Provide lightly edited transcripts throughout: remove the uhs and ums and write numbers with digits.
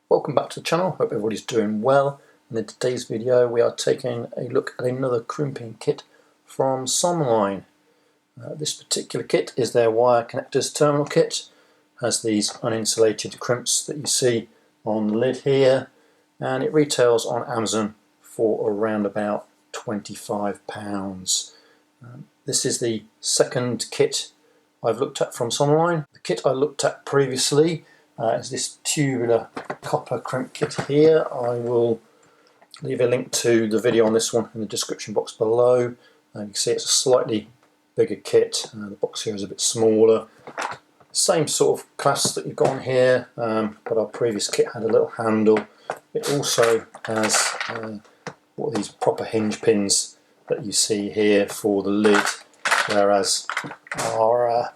Welcome back to the channel, hope everybody's doing well, and in today's video we are taking a look at another crimping kit from Someline. This particular kit is their wire connectors terminal kit. Has these uninsulated crimps that you see on the lid here, and it retails on Amazon for around about £25. This is the second kit I've looked at from Someline. The kit I looked at previously is this tubular copper crimp kit here. I will leave a link to the video on this one in the description box below. You can see it's a slightly bigger kit. The box here is a bit smaller. Same sort of clasp that you've got on here, but our previous kit had a little handle. It also has what are these proper hinge pins that you see here for the lid, whereas our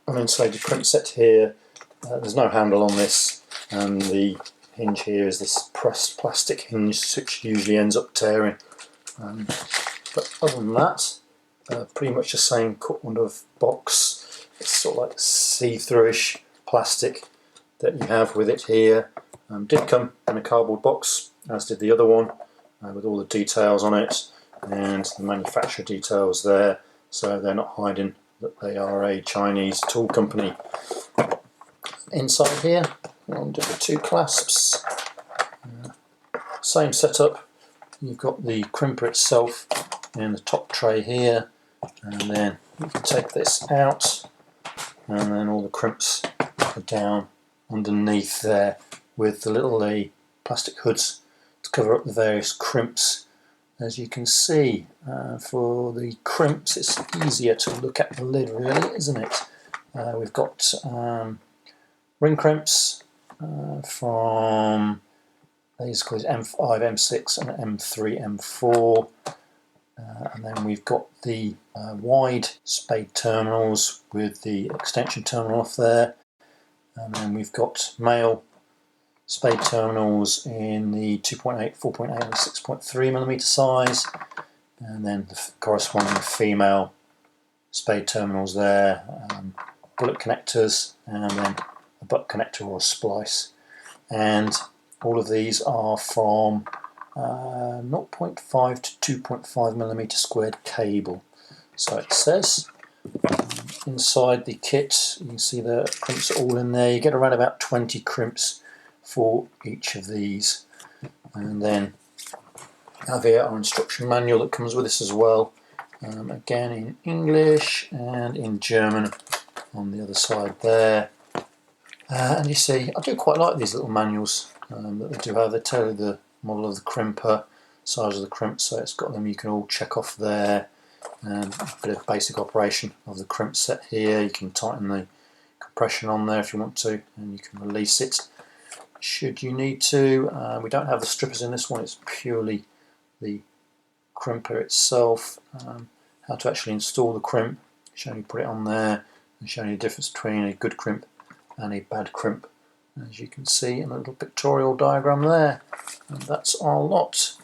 uninsulated crimp set here, there's no handle on this, and the hinge here is this pressed plastic hinge which usually ends up tearing. But other than that, pretty much the same kind of box. It's sort of like see-through-ish plastic that you have with it here. Did come in a cardboard box, as did the other one, with all the details on it and the manufacturer details there, so they're not hiding that they are a Chinese tool company. Inside here, under the two clasps, same setup. You've got the crimper itself in the top tray here, and then you can take this out, and then all the crimps are down underneath there with the little plastic hoods to cover up the various crimps. As you can see, for the crimps it's easier to look at the lid, really, isn't it? We've got ring crimps from these called M5, M6 and M3, M4, and then we've got the wide spade terminals with the extension terminal off there, and then we've got male spade terminals in the 2.8, 4.8 and 6.3mm size, and then the corresponding female spade terminals there, bullet connectors, and then a butt connector or a splice. And all of these are from 0.5 to 2.5mm squared cable. So it says inside the kit, you can see the crimps are all in there. You get around about 20 crimps for each of these. And then we have here our instruction manual that comes with this as well, again in English and in German on the other side there. And you see, I do quite like these little manuals that they do have. They tell you the model of the crimper, size of the crimp, so it's got them you can all check off there. A bit of basic operation of the crimp set here. You can tighten the compression on there if you want to, and you can release it should you need to. We don't have the strippers in this one, it's purely the crimper itself. How to actually install the crimp, showing you put it on there and showing you the difference between a good crimp and a bad crimp, as you can see in a little pictorial diagram there. And that's our lot.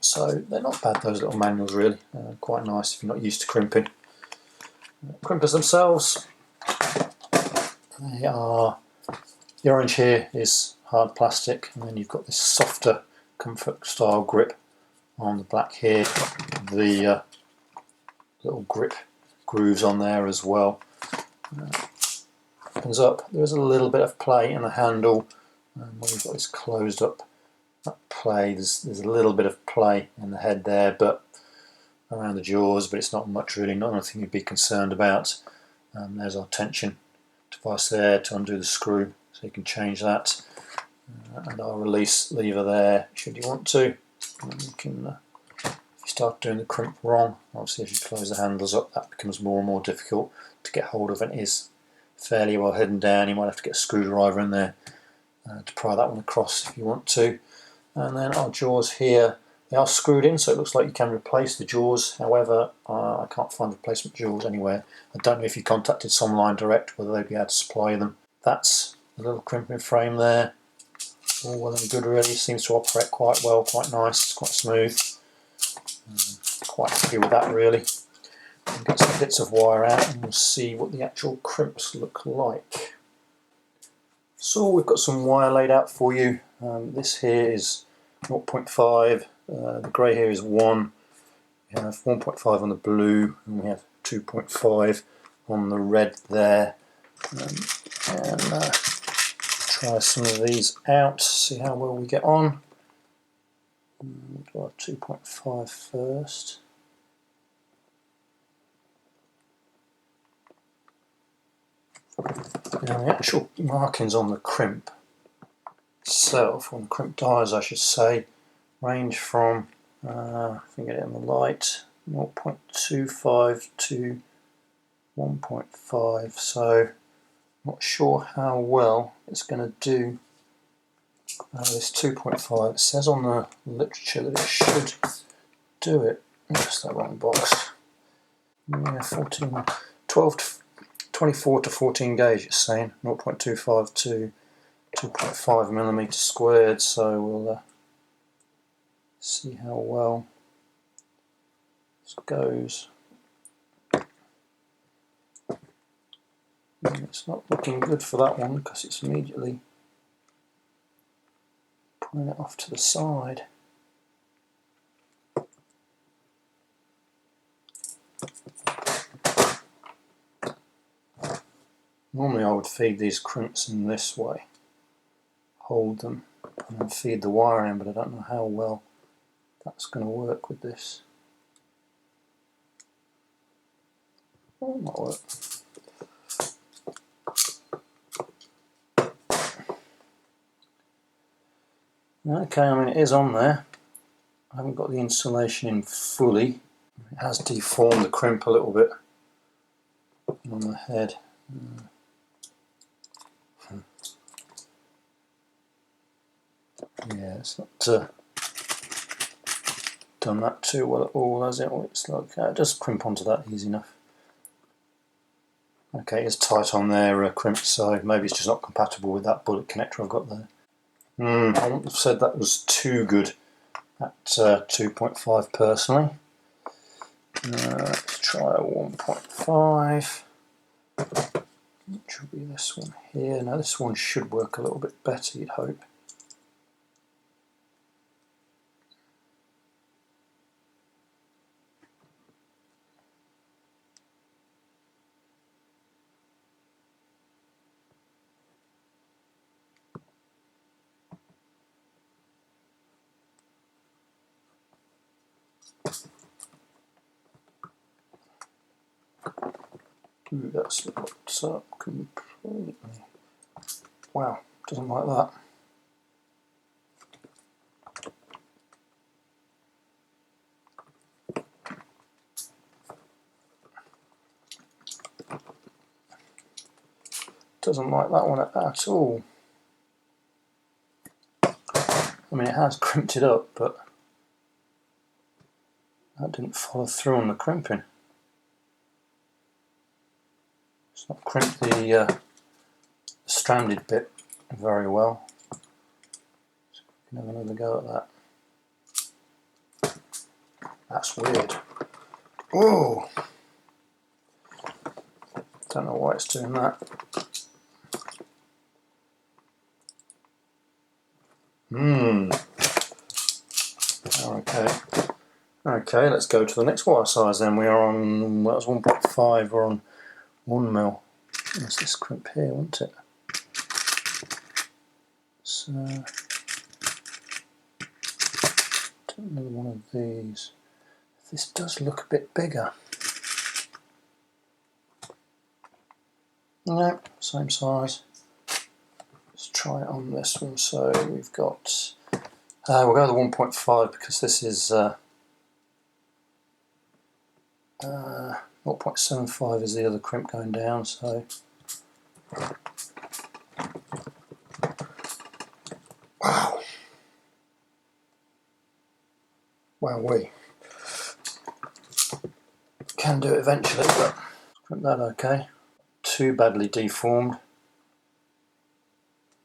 So they're not bad, those little manuals, really. Quite nice if you're not used to crimping. Crimpers themselves, they are, the orange here is hard plastic, and then you've got this softer comfort style grip on the black here. The little grip grooves on there as well. Opens up, there is a little bit of play in the handle, and when you've got this closed up play, there's a little bit of play in the head there, but around the jaws, but it's not much really, not anything you'd be concerned about. There's our tension device there to undo the screw, so you can change that, and our release lever there should you want to. And you can, if you start doing the crimp wrong, obviously as you close the handles up, that becomes more and more difficult to get hold of, and it is fairly well hidden down. You might have to get a screwdriver in there to pry that one across if you want to. And then our jaws here, they are screwed in, so it looks like you can replace the jaws. However, I can't find replacement jaws anywhere. I don't know if you contacted Someline direct, whether they'd be able to supply them. That's the little crimping frame there. All well and good, really. Seems to operate quite well, quite nice, it's quite smooth. Quite happy with that, really. I'll get some bits of wire out and we'll see what the actual crimps look like. So we've got some wire laid out for you. This here is 0.5, the grey here is 1, we have 1.5 on the blue, and we have 2.5 on the red there. And try some of these out, see how well we get on. Do our 2.5 first. Now the actual markings on the crimp itself, on the crimp dies I should say, range from, if we get it in the light, 0.25 to 1.5, so not sure how well it's going to do. This 2.5, it says on the literature that it should do it. That's the wrong box. Yeah, 14, 12 to 24 to 14 gauge it's saying, 0.25 to 2.5 millimeters squared, so we'll see how well this goes. And it's not looking good for that one because it's immediately pulling it off to the side. Normally I would feed these crimps in this way, hold them and then feed the wire in, but I don't know how well that's going to work with this. Oh, it might work. Okay, I mean it is on there. I haven't got the insulation in fully. It has deformed the crimp a little bit on the head. Yeah, it's not done that too well at all, has it? It's like, it does crimp onto that easy enough. Okay, it's tight on there, crimp, so maybe it's just not compatible with that bullet connector I've got there. I wouldn't have said that was too good at 2.5 personally. Let's try a 1.5. Which will be this one here. Now this one should work a little bit better, you'd hope. Ooh, that's locked up completely. Wow, doesn't like that. Doesn't like that one at all. I mean, it has crimped it up, but that didn't follow through on the crimping. It's not crimped the stranded bit very well. So we can have another go at that. That's weird. Whoa! Don't know why it's doing that. Okay. Okay, let's go to the next wire size then. We are on, that was 1.5, we're on 1 mil. There's this crimp here, wasn't it? So, another one of these. This does look a bit bigger. No, same size. Let's try it on this one. So we've got, we'll go with the 1.5 because this is 0.75 is the other crimp going down, so wow. Wowee. Can do it eventually, but crimp that okay. Too badly deformed.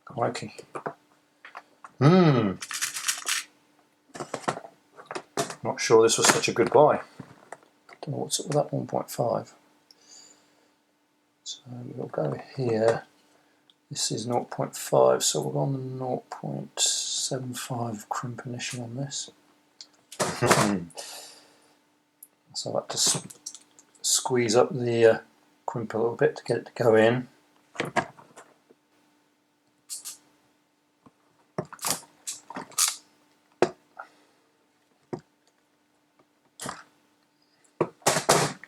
Crikey. Not sure this was such a good buy. Don't know what's up with that 1.5. So we'll go here This is 0.5, so we're on the 0.75 crimp initial on this. So I like to squeeze up the crimp a little bit to get it to go in.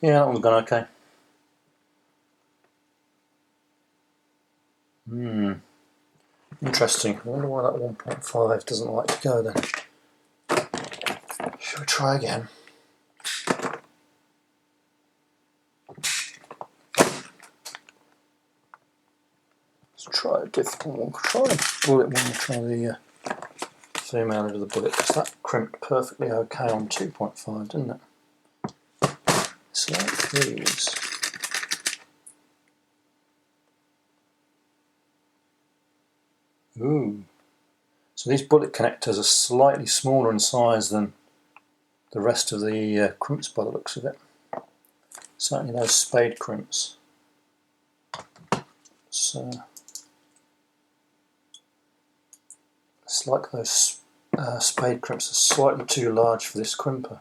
Yeah, that one's gone okay. Interesting. I wonder why that 1.5 doesn't like to go then. Shall we try again? Let's try a different one. Try a bullet one. We'll try the female end of the bullet, because that crimped perfectly okay on 2.5, didn't it? It's like these. Ooh. So these bullet connectors are slightly smaller in size than the rest of the crimps by the looks of it. Certainly those spade crimps. So it's like those spade crimps are slightly too large for this crimper.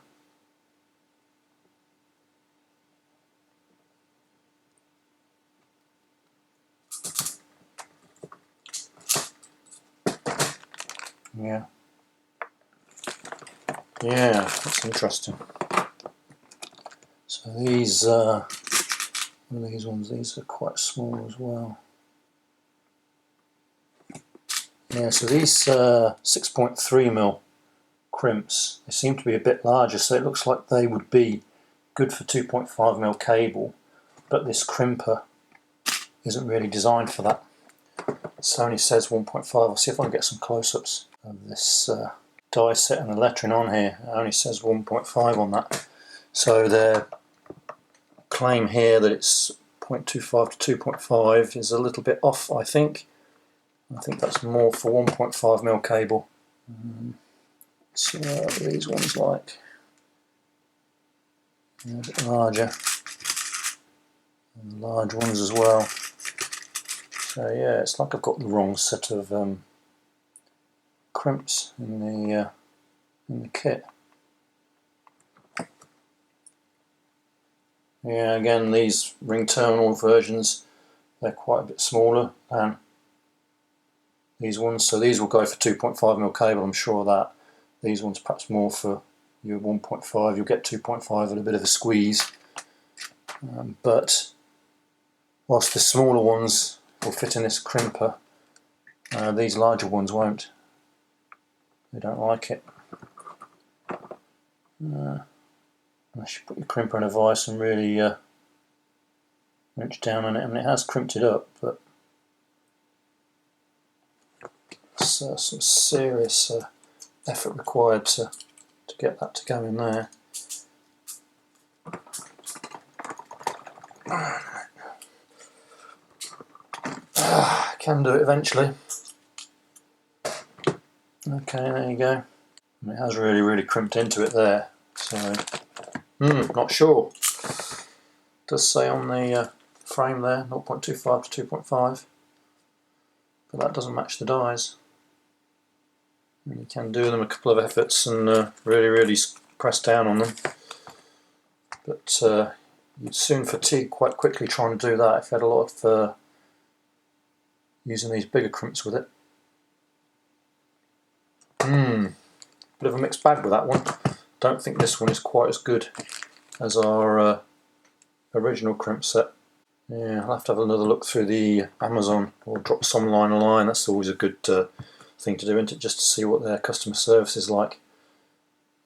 Yeah. Yeah, that's interesting. So these, one of these ones, these are quite small as well. Yeah, so these 6.3mm crimps, they seem to be a bit larger, so it looks like they would be good for 2.5mm cable, but this crimper isn't really designed for that. It only says 1.5. I'll see if I can get some close-ups of this die set and the lettering on here. It only says 1.5 on that. So their claim here that it's 0.25 to 2.5 is a little bit off, I think. I think that's more for 1.5mm cable. So what are these ones like? A bit larger. And large ones as well. So yeah, it's like I've got the wrong set of crimps in the kit. Yeah, again, these ring terminal versions, they're quite a bit smaller than these ones. So these will go for 2.5mm cable, I'm sure of that. These ones perhaps more for your 1.5. You'll get 2.5 at a bit of a squeeze. But whilst the smaller ones will fit in this crimper, these larger ones won't. They don't like it. Unless you put your crimper in a vise and really wrench down on it. I mean, it has crimped it up, but it's some serious effort required to get that to go in there. Can do it eventually. Okay, there you go. And it has really crimped into it there. So, not sure. It does say on the frame there 0.25 to 2.5, but that doesn't match the dies. And you can do them a couple of efforts and really press down on them, but you'd soon fatigue quite quickly trying to do that if you had a lot of using these bigger crimps with it. Bit of a mixed bag with that one. Don't think this one is quite as good as our original crimp set. Yeah, I'll have to have another look through the Amazon or drop Someline a line. That's always a good thing to do, isn't it? Just to see what their customer service is like.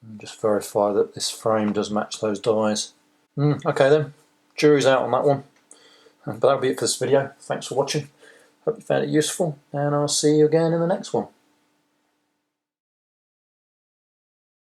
And just verify that this frame does match those dies. Okay then, jury's out on that one. But that'll be it for this video. Thanks for watching. Hope you found it useful, and I'll see you again in the next one.